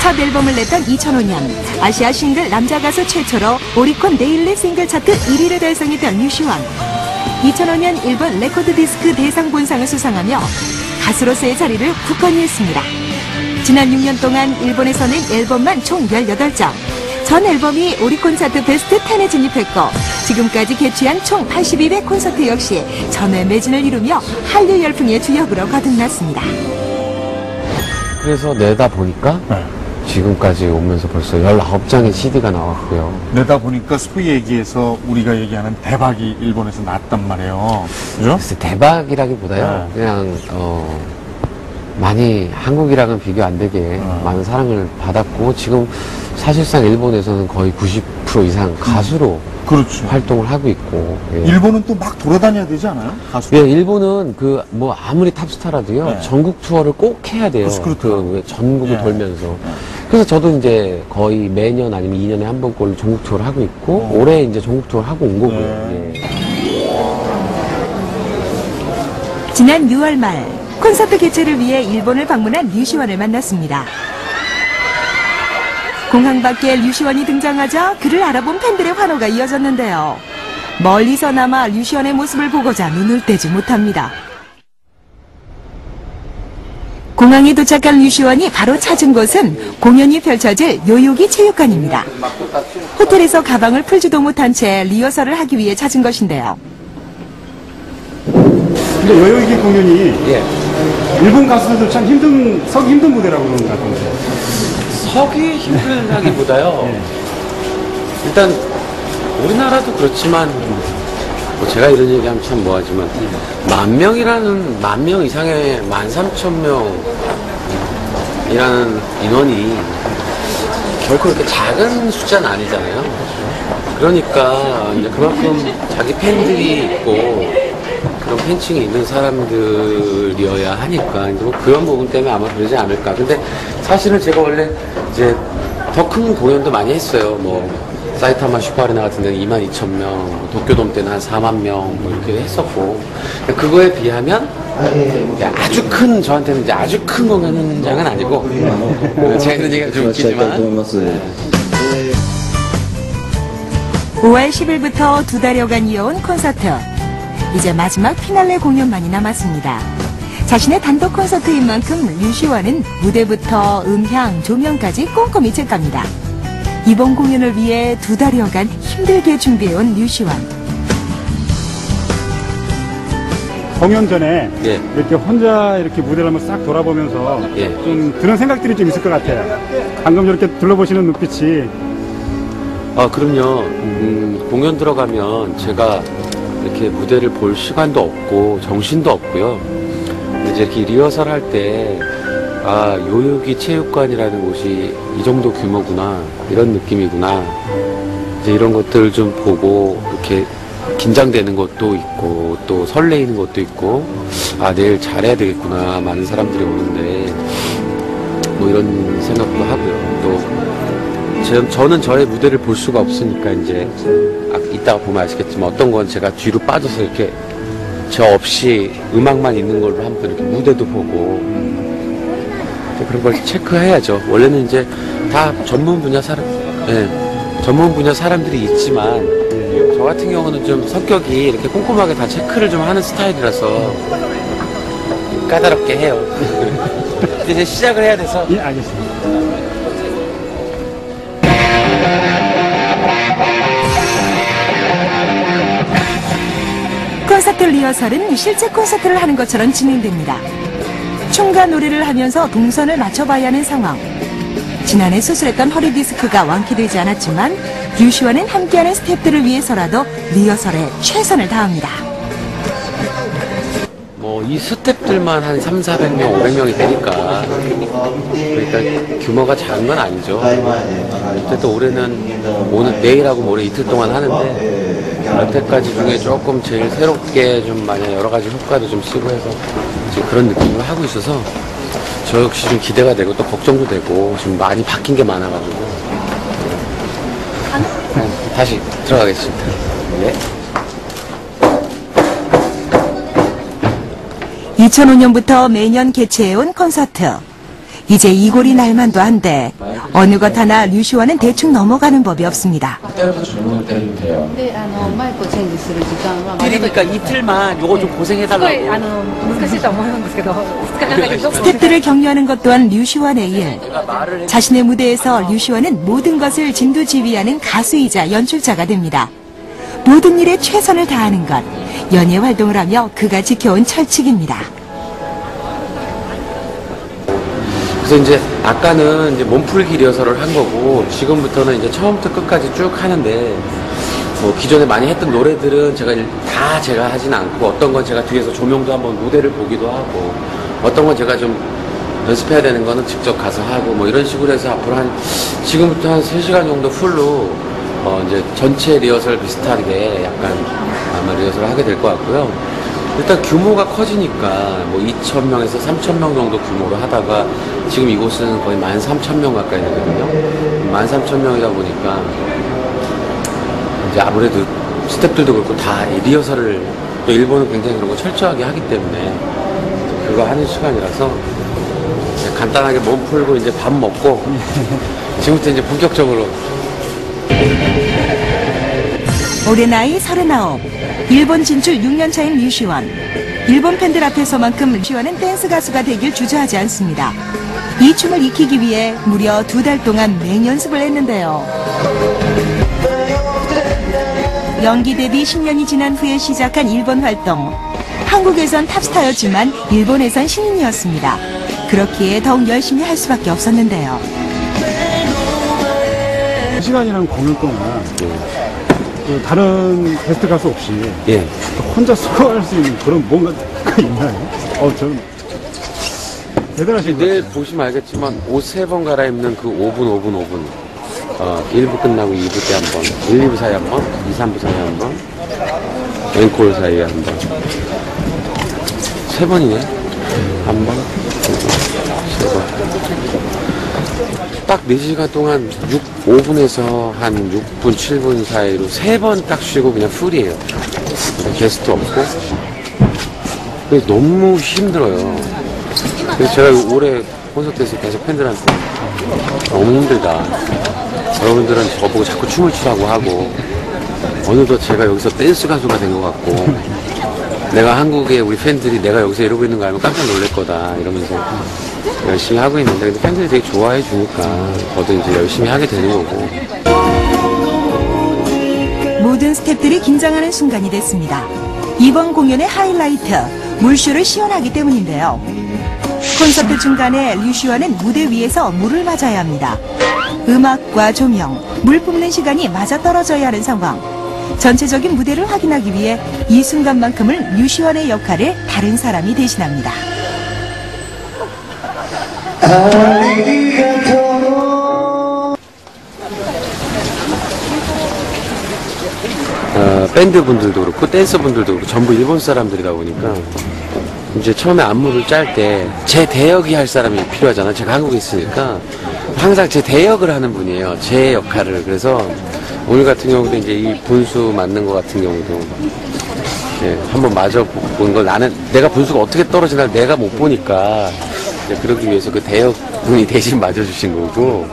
첫 앨범을 냈던 2005년 아시아 싱글 남자 가수 최초로 오리콘 데일리 싱글 차트 1위를 달성했던 류시원. 2005년 일본 레코드 디스크 대상 본상을 수상하며 가수로서의 자리를 굳건히 했습니다. 지난 6년 동안 일본에서 낸 앨범만 총 18장. 전 앨범이 오리콘 차트 베스트 10에 진입했고 지금까지 개최한 총 82회 콘서트 역시 전회 매진을 이루며 한류 열풍의 주역으로 거듭났습니다. 그래서 내다 보니까 지금까지 오면서 벌써 19장의 CD가 나왔고요. 내다 보니까 소위 얘기해서 우리가 얘기하는 대박이 일본에서 났단 말이에요. 그죠? 글쎄 대박이라기보다요. 그냥 많이 한국이랑은 비교 안 되게 많은 사랑을 받았고 지금 사실상 일본에서는 거의 90% 이상 가수로 그렇죠. 활동을 하고 있고. 예. 일본은 또 막 돌아다녀야 되지 않아요? 가수? 예, 일본은 뭐 아무리 탑스타라도요. 전국 투어를 꼭 해야 돼요. 그 전국을 돌면서. 그래서 저도 이제 거의 매년 아니면 2년에 한 번꼴로 전국 투어를 하고 있고 올해 이제 전국 투어를 하고 온 거고요. 예. 지난 6월 말 콘서트 개최를 위해 일본을 방문한 류시원을 만났습니다. 공항 밖에 류시원이 등장하자 그를 알아본 팬들의 환호가 이어졌는데요. 멀리서나마 류시원의 모습을 보고자 눈을 떼지 못합니다. 공항에 도착한 류시원이 바로 찾은 곳은 공연이 펼쳐질 요요기 체육관입니다. 호텔에서 가방을 풀지도 못한 채 리허설을 하기 위해 찾은 것인데요. 근데 요요기 공연이 일본 가수들도 참 서기 힘든 무대라고 그러는 것 같은데. 서기 힘들다기보다요. 일단 우리나라도 그렇지만 뭐 제가 이런 얘기하면 참 뭐하지만 10,000명 이상의 13,000명이라는 인원이 결코 그렇게 작은 숫자는 아니잖아요. 그러니까 이제 그만큼 자기 팬들이 있고 그런 팬층이 있는 사람들이어야 하니까 이제 뭐 그런 부분 때문에 아마 그러지 않을까. 근데 사실은 제가 원래 이제 더 큰 공연도 많이 했어요. 뭐 사이타마 슈퍼아레나 같은 데는 22,000명, 도쿄돔 때는 한 4만 명 뭐 이렇게 했었고 그거에 비하면 아주 큰 저한테는 이제 아주 큰 공연장은 아니고 제가 이런 얘기가 좀 웃기지만 5월 10일부터 2달여간 이어온 콘서트. 이제 마지막 피날레 공연만이 남았습니다. 자신의 단독 콘서트인 만큼 류시원은 무대부터 음향, 조명까지 꼼꼼히 체크합니다. 이번 공연을 위해 2달여간 힘들게 준비해온 류시원. 공연 전에 이렇게 혼자 이렇게 무대를 한번 싹 돌아보면서 좀 드는 생각들이 좀 있을 것 같아요. 방금 저렇게 둘러보시는 눈빛이. 그럼요. 공연 들어가면 제가 이렇게 무대를 볼 시간도 없고 정신도 없고요. 이제 이렇게 리허설 할 때 요요기 체육관이라는 곳이 이 정도 규모구나 이런 느낌이구나 이제 이런 것들을 좀 보고 이렇게 긴장되는 것도 있고 또 설레이는 것도 있고 내일 잘해야 되겠구나 많은 사람들이 오는데 뭐 이런 생각도 하고요. 또 저는 저의 무대를 볼 수가 없으니까 이제 이따가 보면 아시겠지만 어떤 건 제가 뒤로 빠져서 이렇게 저 없이 음악만 있는 걸로 한번 이렇게 무대도 보고 그런 걸 체크해야죠. 원래는 이제 다 전문 분야 사람들이 있지만 저 같은 경우는 좀 성격이 이렇게 꼼꼼하게 다 체크를 좀 하는 스타일이라서 까다롭게 해요. 이제 시작을 해야 돼서. 예, 알겠습니다. 콘서트 리허설은 실제 콘서트를 하는 것처럼 진행됩니다. 춤과 노래를 하면서 동선을 맞춰봐야 하는 상황. 지난해 수술했던 허리 디스크가 완쾌되지 않았지만 류시원은 함께하는 스태프들을 위해서라도 리허설에 최선을 다합니다. 뭐 이 스태프들만 한 300~400명, 500명이 되니까 그러니까 규모가 작은 건 아니죠. 어쨌든 올해는 내일하고 모레 이틀 동안 하는데 여태까지 중에 조금 제일 새롭게 좀 만약 여러 가지 효과도 좀 쓰고 해서 지금 그런 느낌을 하고 있어서 저 역시 좀 기대가 되고 또 걱정도 되고 지금 많이 바뀐 게 많아가지고 다시 들어가겠습니다. 네. 2005년부터 매년 개최해온 콘서트. 이제 이골이 날만도 한데 어느 것 하나 류시원은 대충 넘어가는 법이 없습니다. 그때부터 주문을 때리면 돼요. 네, マイクをチェンジする時間は 그러니까 이틀만 요거 좀 고생해달라고. 難しいと思うんですけど、2日間だけど 스태프들을 격려하는 것 또한 류시원의 일. 자신의 무대에서 류시원은 모든 것을 진두지휘하는 가수이자 연출자가 됩니다. 모든 일에 최선을 다하는 것, 연예 활동을 하며 그가 지켜온 철칙입니다. 그래서 이제 아까는 이제 몸풀기 리허설을 한 거고 지금부터는 이제 처음부터 끝까지 쭉 하는데 뭐 기존에 많이 했던 노래들은 제가 하진 않고 어떤 건 제가 뒤에서 조명도 한번 무대를 보기도 하고 어떤 건 제가 좀 연습해야 되는 거는 직접 가서 하고 뭐 이런 식으로 해서 앞으로 지금부터 한 3시간 정도 풀로 이제 전체 리허설 비슷하게 약간 아마 리허설을 하게 될 것 같고요. 일단 규모가 커지니까 뭐 2,000명에서 3,000명 정도 규모로 하다가 지금 이곳은 거의 13,000명 가까이 되거든요. 13,000명이다 보니까 이제 아무래도 스태프들도 그렇고 다 리허설을 또 일본은 굉장히 그런 거 철저하게 하기 때문에 그거 하는 시간이라서 간단하게 몸 풀고 이제 밥 먹고 지금부터 이제 본격적으로 올해 나이 39. 일본 진출 6년 차인 류시원. 일본 팬들 앞에서만큼 류시원은 댄스 가수가 되길 주저하지 않습니다. 이 춤을 익히기 위해 무려 2달 동안 맹연습을 했는데요. 연기 데뷔 10년이 지난 후에 시작한 일본 활동. 한국에선 탑스타였지만 일본에선 신인이었습니다. 그렇기에 더욱 열심히 할 수밖에 없었는데요. 1시간이라는 공연 동안 다른 게스트 가수 없이 혼자 소화할 수 있는 그런 뭔가가 있나요? 저는 대단하신 것 내일 같아요. 보시면 알겠지만 옷 3번 갈아입는 그 5분 1부 끝나고 2부 때 한 번, 1, 2부 사이에 한 번, 2, 3부 사이에 한 번, 앵콜 사이에 한 번. 3번이네. 한 번, 3번. 딱 4시간 동안 5분에서 한 6분, 7분 사이로 3번 딱 쉬고 그냥 풀이에요. 게스트 없고. 그래서 너무 힘들어요. 그래서 제가 올해 콘서트에서 계속 팬들한테 너무 힘들다. 여러분들은 저보고 자꾸 춤을 추라고 하고 어느덧 제가 여기서 댄스 가수가 된 것 같고 내가 한국에 우리 팬들이 내가 여기서 이러고 있는 거 알면 깜짝 놀랄 거다 이러면서 열심히 하고 있는데 근데 팬들이 되게 좋아해 주니까 저도 이제 열심히 하게 되는 거고. 모든 스태프들이 긴장하는 순간이 됐습니다. 이번 공연의 하이라이트, 물쇼를 시연하기 때문인데요. 콘서트 중간에 류시원은 무대 위에서 물을 맞아야 합니다. 음악과 조명, 물 뿜는 시간이 맞아떨어져야 하는 상황. 전체적인 무대를 확인하기 위해 이 순간만큼을 류시원의 역할을 다른 사람이 대신합니다. 밴드 분들도 그렇고 댄서 분들도 그렇고 전부 일본 사람들이다 보니까 이제 처음에 안무를 짤 때 제 대역이 할 사람이 필요하잖아. 제가 한국에 있으니까 항상 제 대역을 하는 분이에요. 제 역할을. 그래서 오늘 같은 경우도 이제 이 분수 맞는 거 같은 경우도 한번 맞아 본 걸 나는 내가 분수가 어떻게 떨어지나 내가 못 보니까 그러기 위해서 그 대역 분이 대신 맞아주신 거고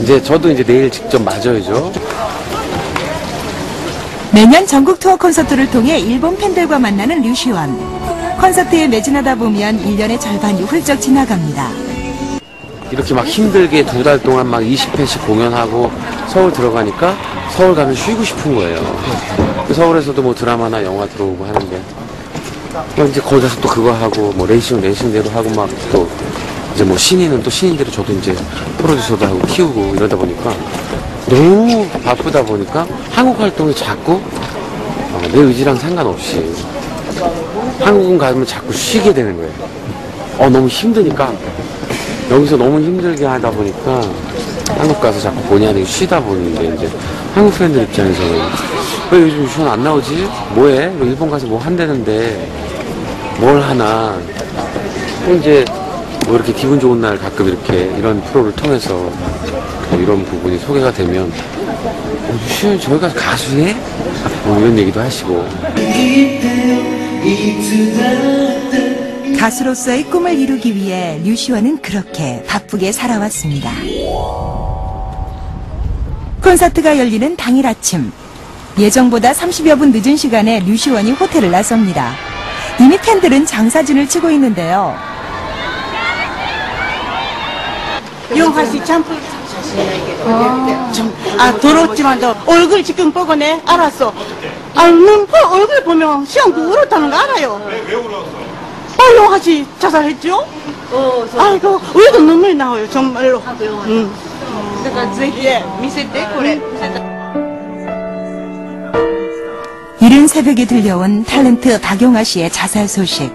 이제 저도 이제 내일 직접 맞아야죠. 매년 전국 투어 콘서트를 통해 일본 팬들과 만나는 류시원. 콘서트에 매진하다 보면 1년의 절반이 훌쩍 지나갑니다. 이렇게 막 힘들게 2달 동안 막 20회씩 공연하고 서울 들어가니까 서울 가면 쉬고 싶은 거예요. 서울에서도 뭐 드라마나 영화 들어오고 하는데 이제 거기 가서 또 그거 하고 뭐 레이싱대로 하고 막 또 이제 뭐 신인은 또 신인대로 저도 이제 프로듀서도 하고 키우고 이러다 보니까 너무 바쁘다 보니까 한국 활동이 자꾸 내 의지랑 상관없이 한국은 가면 자꾸 쉬게 되는 거예요. 너무 힘드니까 여기서 너무 힘들게 하다 보니까 한국 가서 자꾸 본의 아니게 쉬다 보는데 이제 한국 팬들 입장에서는 왜 요즘 슈원 안 나오지? 뭐해? 일본 가서 뭐 한다는데 뭘 하나? 또 이제 뭐 이렇게 기분 좋은 날 가끔 이렇게 이런 프로를 통해서 뭐 이런 부분이 소개가 되면 슈원 저희가 가수해? 뭐 이런 얘기도 하시고 가수로서의 꿈을 이루기 위해 류시원은 그렇게 바쁘게 살아왔습니다. 콘서트가 열리는 당일 아침, 예정보다 30여 분 늦은 시간에 류시원이 호텔을 나섭니다. 이미 팬들은 장사진을 치고 있는데요. 용화씨 잠풀 더럽지만도 얼굴 지금 보고 내 알았어. 너무 얼굴 보면 시험도 울었다는 거 알아요. 왜 울었어? 용화씨 자살했죠? 아이고 우리도 눈물이 나와요 정말로. 예, 미세대 그래. 이른 새벽에 들려온 탤런트 박용화 씨의 자살 소식.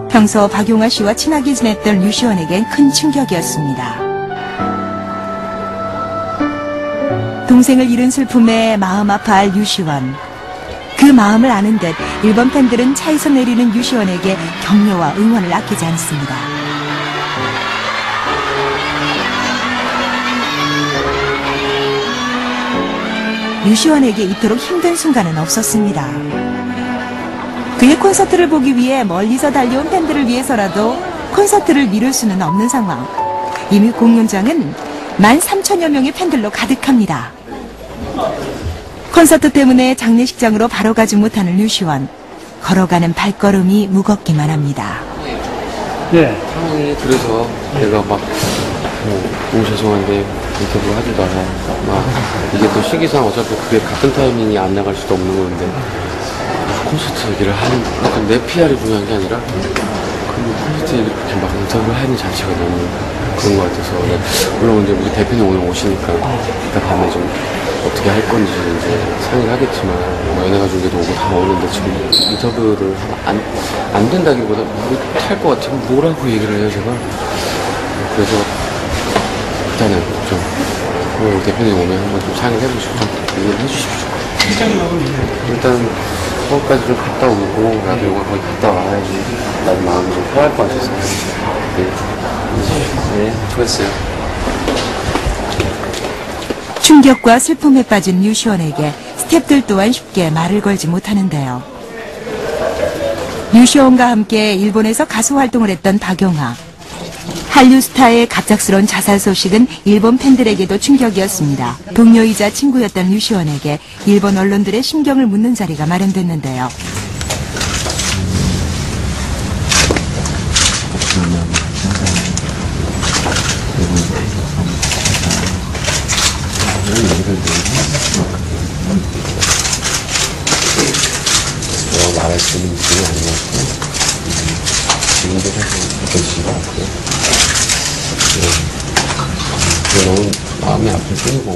평소 박용화 씨와 친하게 지냈던 류시원에겐 큰 충격이었습니다. 동생을 잃은 슬픔에 마음 아파할 류시원. 그 마음을 아는 듯 일본 팬들은 차에서 내리는 류시원에게 격려와 응원을 아끼지 않습니다. 류시원에게 이토록 힘든 순간은 없었습니다. 그의 콘서트를 보기 위해 멀리서 달려온 팬들을 위해서라도 콘서트를 미룰 수는 없는 상황. 이미 공연장은 13,000여 명의 팬들로 가득합니다. 콘서트 때문에 장례식장으로 바로 가지 못하는 류시원. 걸어가는 발걸음이 무겁기만 합니다. 예. 상황이 그래서 내가 막 너무 죄송한데 인터뷰 하다가 막 이게 또 시기상 어차피 그게 같은 타이밍이 안 나갈 수도 없는 건데 콘서트 얘기를 하는 약간 내 PR이 중요한 게 아니라 그 콘서트 얘기를 그렇게 막 인터뷰를 하는 자체가 너무 그런 것 같아서 물론 이제 우리 대표님 오늘 오시니까 이따 밤에 좀 어떻게 할 건지 이제 상의를 하겠지만 연예가 중계도 오고 다 오는데 지금 인터뷰를 안 된다기보다 못할 것 같으면 뭐라고 얘기를 해요 제가. 그래서 일단은 좀 우리 대표님 오면 한번 좀 상의를 해보시고 좀 얘기를 해주십시오. 일단 서울까지 좀 갔다 오고 나도 이거 거기 갔다 와야지 나도 마음이 좀 편할 것 같아서. 네, 수고했어요. 충격과 슬픔에 빠진 류시원에게 스태프들 또한 쉽게 말을 걸지 못하는데요. 류시원과 함께 일본에서 가수 활동을 했던 박용화. 한류 스타의 갑작스러운 자살 소식은 일본 팬들에게도 충격이었습니다. 동료이자 친구였던 류시원에게 일본 언론들의 심경을 묻는 자리가 마련됐는데요. 내가 말할 수 있는 부분이 아니었고 지금도 사실 느껴지지 않고요. 너무 마음이 아플 뿐이고